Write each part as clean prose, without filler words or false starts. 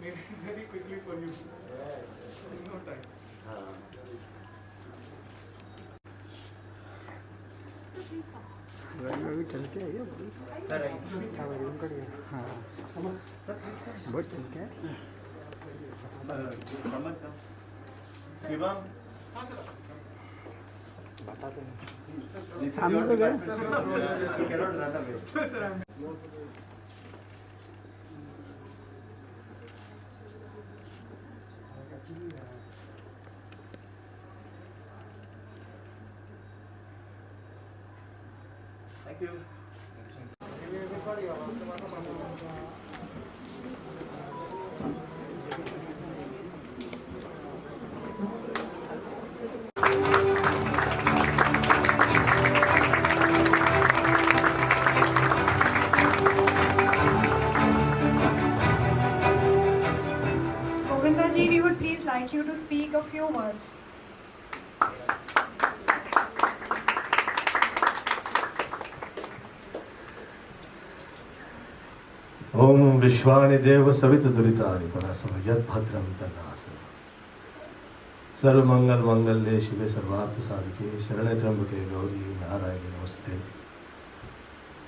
very quickly for you. In no time. अभी चल के आइए सर, हाँ बहुत चल के बता दो सामने तो गए Thank you. Govinda ji, we would please like you to speak a few words. ओम विश्वानि देव सवित दुरितानि परासव यद्भद्रं तन्नासव सर्वमंगल मंगल्ये शिवे सर्वार्थ साधिके शरणे त्र्यंबके गौरी नारायणी नमस्ते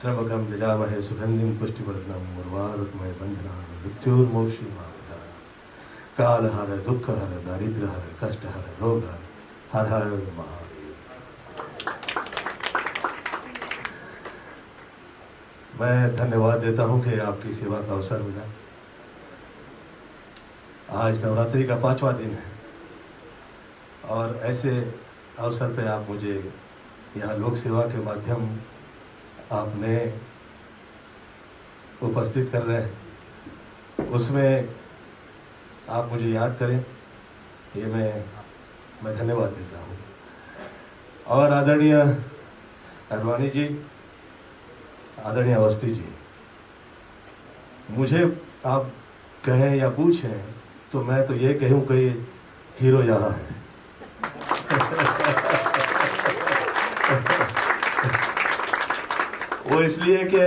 त्र्यंबकं यजामहे सुगंधिं पुष्टिवर्धनं उर्वारुकमय बन्धनान् मृत्युर्मोक्षीमामृताय कालहर दुःखहर दारिद्र्यहर कष्टहर रोगहर हर हर महादेव। मैं धन्यवाद देता हूं कि आपकी सेवा का अवसर मिला। आज नवरात्रि का 5वां दिन है और ऐसे अवसर पे आप मुझे यहाँ लोक सेवा के माध्यम आपने उपस्थित कर रहे हैं, उसमें आप मुझे याद करें, ये मैं धन्यवाद देता हूँ। और आदरणीय अडवाणी जी, आदरणीय अवस्थी जी, मुझे आप कहें या पूछें तो मैं तो ये कहूँ कि हीरो यहाँ है। वो इसलिए कि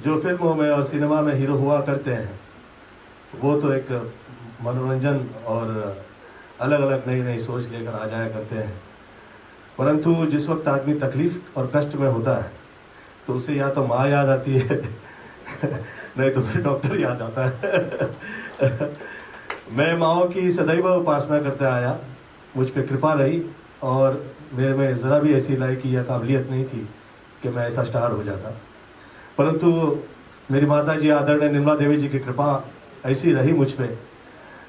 जो फिल्मों में और सिनेमा में हीरो हुआ करते हैं वो तो एक मनोरंजन और अलग अलग नई नई सोच लेकर आ जाया करते हैं, परंतु जिस वक्त आदमी तकलीफ और कष्ट में होता है तो उसे या तो माँ याद आती है नहीं तो फिर डॉक्टर याद आता है। मैं माँओं की सदैव उपासना करते आया, मुझ पे कृपा रही और मेरे में ज़रा भी ऐसी लायकी या काबिलियत नहीं थी कि मैं ऐसा स्टार हो जाता, परंतु मेरी माता जी आदरणीय निर्मला देवी जी की कृपा ऐसी रही मुझ पे।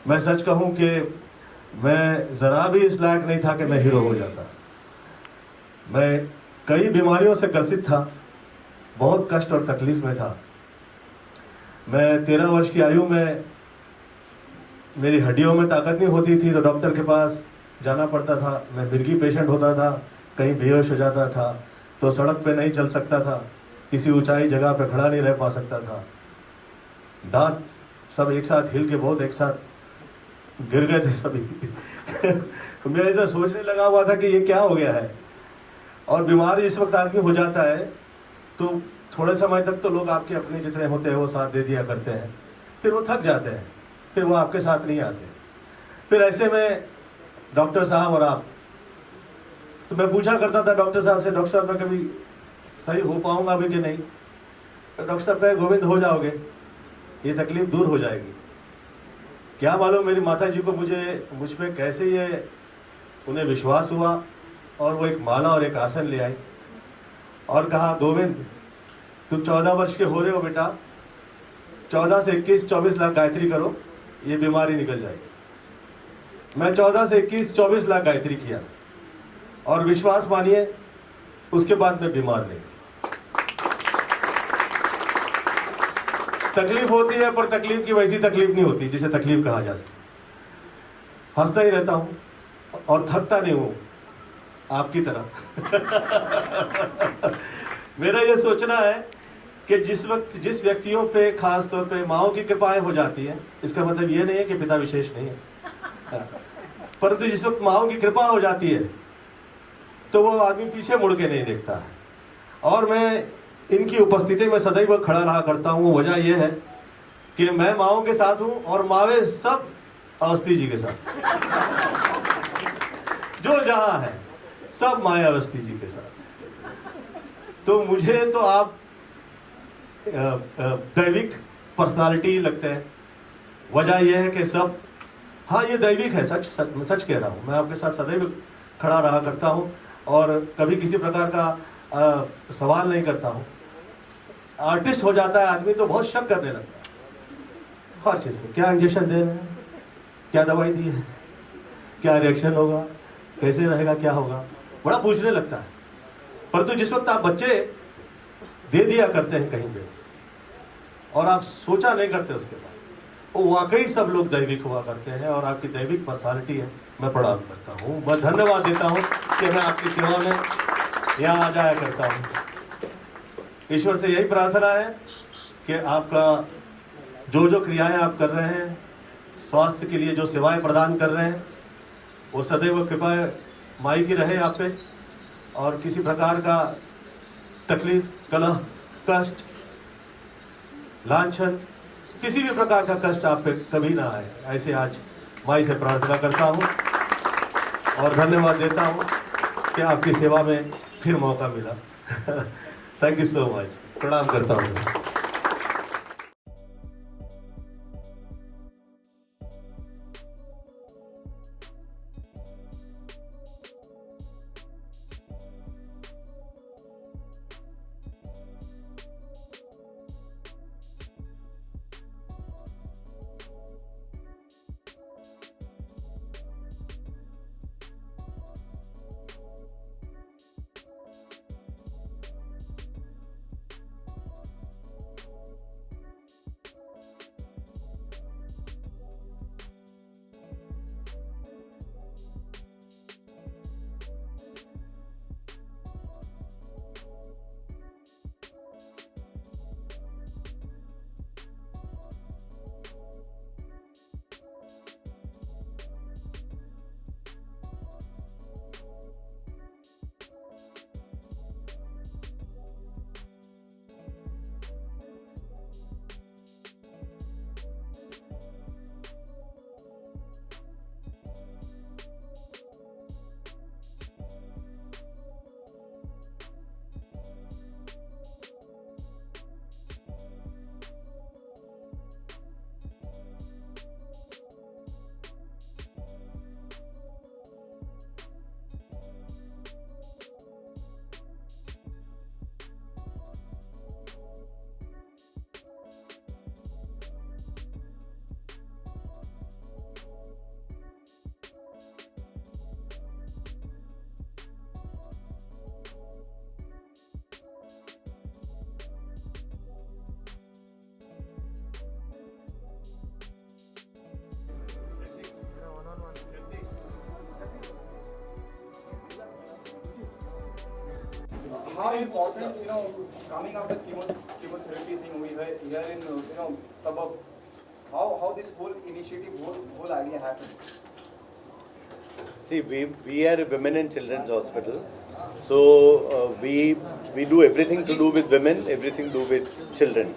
मैं सच कहूँ कि मैं ज़रा भी इस लायक नहीं था कि मैं हीरो हो जाता। मैं कई बीमारियों से ग्रसित था, बहुत कष्ट और तकलीफ में था। मैं 13 वर्ष की आयु में मेरी हड्डियों में ताकत नहीं होती थी तो डॉक्टर के पास जाना पड़ता था। मैं मिर्गी पेशेंट होता था, कहीं बेहोश हो जाता था तो सड़क पे नहीं चल सकता था, किसी ऊंचाई जगह पे खड़ा नहीं रह पा सकता था। दांत सब एक साथ हिल के बहुत एक साथ गिर गए थे सभी। मैं ऐसा सोचने लगा हुआ था कि ये क्या हो गया है। और बीमार इस वक्त आदमी हो जाता है तो थोड़े समय तक तो लोग आपके अपने जितने होते हैं वो साथ दे दिया करते हैं, फिर वो थक जाते हैं, फिर वो आपके साथ नहीं आते। फिर ऐसे में डॉक्टर साहब और आप, तो मैं पूछा करता था डॉक्टर साहब से, डॉक्टर साहब मैं कभी सही हो पाऊंगा अभी कि नहीं? तो डॉक्टर साहब कहे गोविंद हो जाओगे, ये तकलीफ दूर हो जाएगी। क्या मालूम मेरी माता जी को मुझ पे कैसे ये उन्हें विश्वास हुआ और वो एक माला और एक आसन ले आई और कहा गोविंद तुम 14 वर्ष के हो रहे हो बेटा, 14 से 21 24 लाख गायत्री करो, ये बीमारी निकल जाएगी। मैं 14 से 21 24 लाख गायत्री किया और विश्वास मानिए उसके बाद मैं बीमार नहीं। तकलीफ होती है पर तकलीफ की वैसी तकलीफ नहीं होती जिसे तकलीफ कहा जा सकता। हंसता ही रहता हूं और थकता नहीं हूं आपकी तरह। मेरा यह सोचना है कि जिस वक्त जिस व्यक्तियों पे खास तौर पे माँओं की कृपाएं हो जाती है, इसका मतलब ये नहीं है कि पिता विशेष नहीं है, परंतु जिस वक्त माँओं की कृपा हो जाती है तो वो आदमी पीछे मुड़ के नहीं देखता है। और मैं इनकी उपस्थिति में सदैव खड़ा रहा करता हूँ। वजह यह है कि मैं माओं के साथ हूं और मावे सब अवस्थी जी के साथ, जो जहां है सब माया अवस्थी जी के साथ। तो मुझे तो आप दैविक पर्सनालिटी लगते हैं। वजह यह है कि सब, हाँ ये दैविक है, सच सच मैं सच कह रहा हूँ। मैं आपके साथ सदैव खड़ा रहा करता हूँ और कभी किसी प्रकार का सवाल नहीं करता हूँ। आर्टिस्ट हो जाता है आदमी तो बहुत शक करने लगता है हर चीज़ में। क्या इंजेक्शन दे रहे हैं, क्या दवाई दी है, क्या रिएक्शन होगा, कैसे रहेगा, क्या होगा, बड़ा पूछने लगता है। परंतु जिस वक्त आप बच्चे दे दिया करते हैं कहीं पे और आप सोचा नहीं करते उसके बाद, वो वाकई सब लोग दैविक हुआ करते हैं और आपकी दैविक पर्सनालिटी है। मैं प्रणाम करता हूँ, मैं धन्यवाद देता हूँ कि मैं आपकी सेवा में यहाँ आ जाया करता हूँ। ईश्वर से यही प्रार्थना है कि आपका जो जो क्रियाएं आप कर रहे हैं, स्वास्थ्य के लिए जो सेवाएं प्रदान कर रहे हैं, वो सदैव कृपा माई की रहे आप पे, और किसी प्रकार का तकलीफ, कलह, कष्ट, लांछन, किसी भी प्रकार का कष्ट आप पे कभी ना आए, ऐसे आज माई से प्रार्थना करता हूँ और धन्यवाद देता हूँ कि आपकी सेवा में फिर मौका मिला। थैंक यू सो मच, प्रणाम करता हूँ। How important, coming after chemotherapy thing we here in, suburb, how this whole initiative, whole idea happened? See, we are a women and children's hospital, so we do everything to do with women, everything to do with children.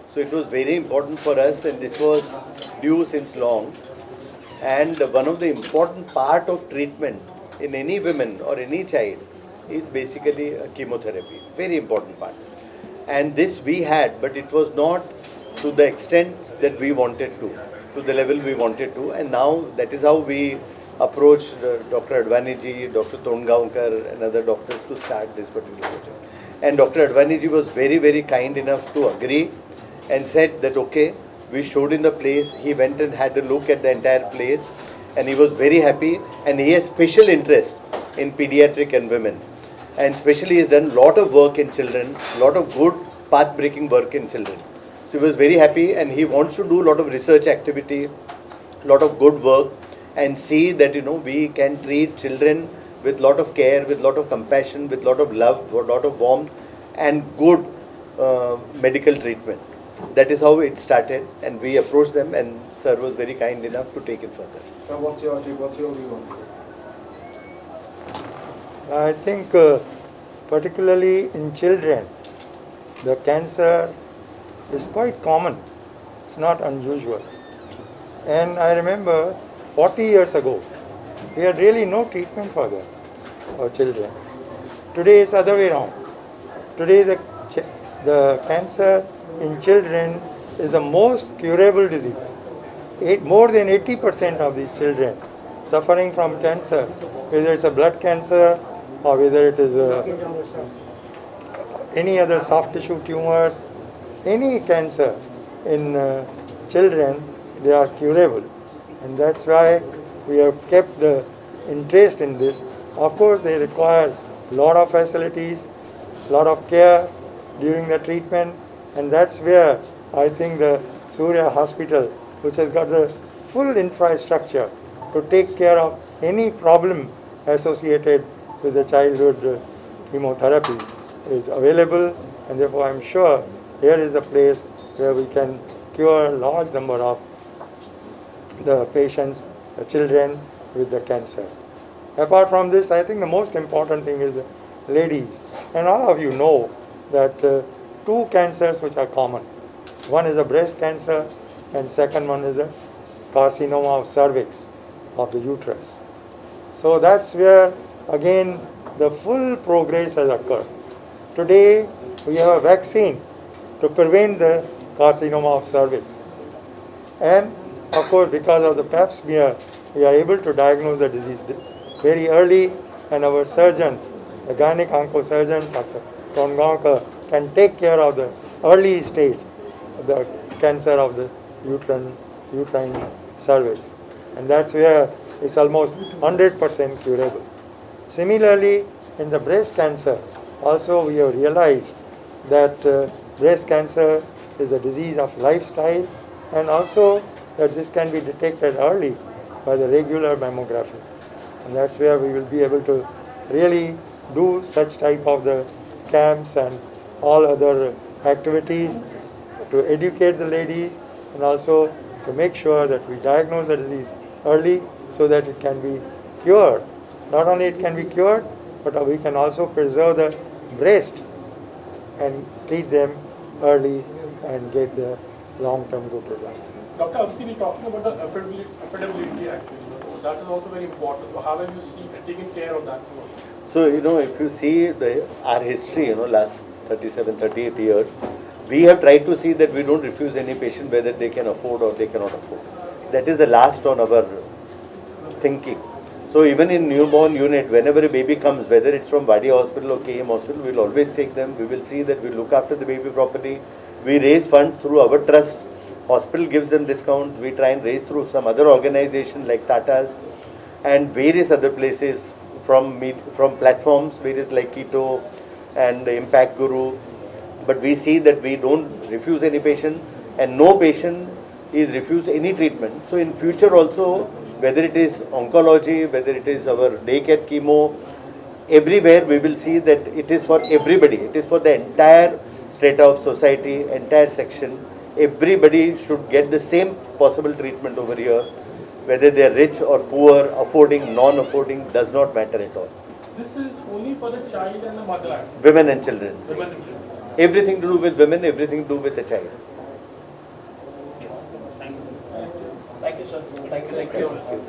So it was very important for us, and this was due since long. And one of the important part of treatment in any woman or any child is basically a chemotherapy, very important part. And this we had, but it was not to the extent that we wanted to the level we wanted to. And now that is how we approached Dr. Advani ji, Dr. Tongaonkar and other doctors to start this particular project. And Dr. Advani ji was very, very kind enough to agree and said that okay, we showed in the place. He went and had a look at the entire place and he was very happy, and he has special interest in pediatric and women. And especially he has done a lot of work in children, lot of good path-breaking work in children. So he was very happy, and he wants to do a lot of research activity, lot of good work, and see that we can treat children with lot of care, with lot of compassion, with lot of love, with lot of warmth, and good medical treatment. That is how it started, and we approached them, and sir was very kind enough to take it further. So what's your view on this? I think particularly in children, the cancer is quite common. It's not unusual. And I remember 40 years ago, we had really no treatment for them, for children. Today it's other way around. Today the cancer in children is the most curable disease. More than 80% of these children suffering from cancer, whether it's a blood cancer or whether it is any other soft tissue tumors, any cancer in children, they are curable. And that's why we have kept the interest in this. Of course, they require a lot of facilities, a lot of care during the treatment, and that's where I think the Surya Hospital, which has got the full infrastructure to take care of any problem associated with the childhood chemotherapy, is available, and therefore I'm sure here is the place where we can cure a large number of the patients, the children with the cancer. Apart from this, I think the most important thing is the ladies. And all of you know that two cancers which are common. One is the breast cancer and second one is the carcinoma of cervix, of the uterus. So that's where again the full progress has occurred. Today we have a vaccine to prevent the carcinoma of cervix. And of course, because of the pap smear, we are able to diagnose the disease very early, and our surgeons, the gynec oncosurgeon, Dr. Tongaonkar, can take care of the early stage of the cancer of the uterine cervix. And that's where it's almost 100% curable. Similarly, in the breast cancer, also we have realized that breast cancer is a disease of lifestyle, and also that this can be detected early by the regular mammography. And that's where we will be able to really do such type of the camps and all other activities to educate the ladies, and also to make sure that we diagnose the disease early so that it can be cured. Not only it can be cured, but we can also preserve the breast and treat them early and get the long-term good results. Dr. Absi, we're talking about the affordability actually. So that is also very important. So how have you taken care of that? So, if you see our history, last 38 years, we have tried to see that we don't refuse any patient whether they can afford or they cannot afford. That is the last on our thinking. So even in newborn unit, whenever a baby comes, whether it's from Wadi Hospital or KM Hospital, we'll always take them. We will see that we look after the baby properly. We raise funds through our trust. Hospital gives them discounts. We try and raise through some other organization like Tata's and various other places from platforms, various like Keto and Impact Guru. But we see that we don't refuse any patient, and no patient is refused any treatment. So in future also, whether it is oncology, whether it is our day-care chemo, everywhere we will see that it is for everybody. It is for the entire strata of society, entire section. Everybody should get the same possible treatment over here. Whether they are rich or poor, affording, non-affording, does not matter at all. This is only for the child and the mother actually. Women and children. Women and children. Everything to do with women, everything to do with the child. Thank you. Thank you, sir. Thank you.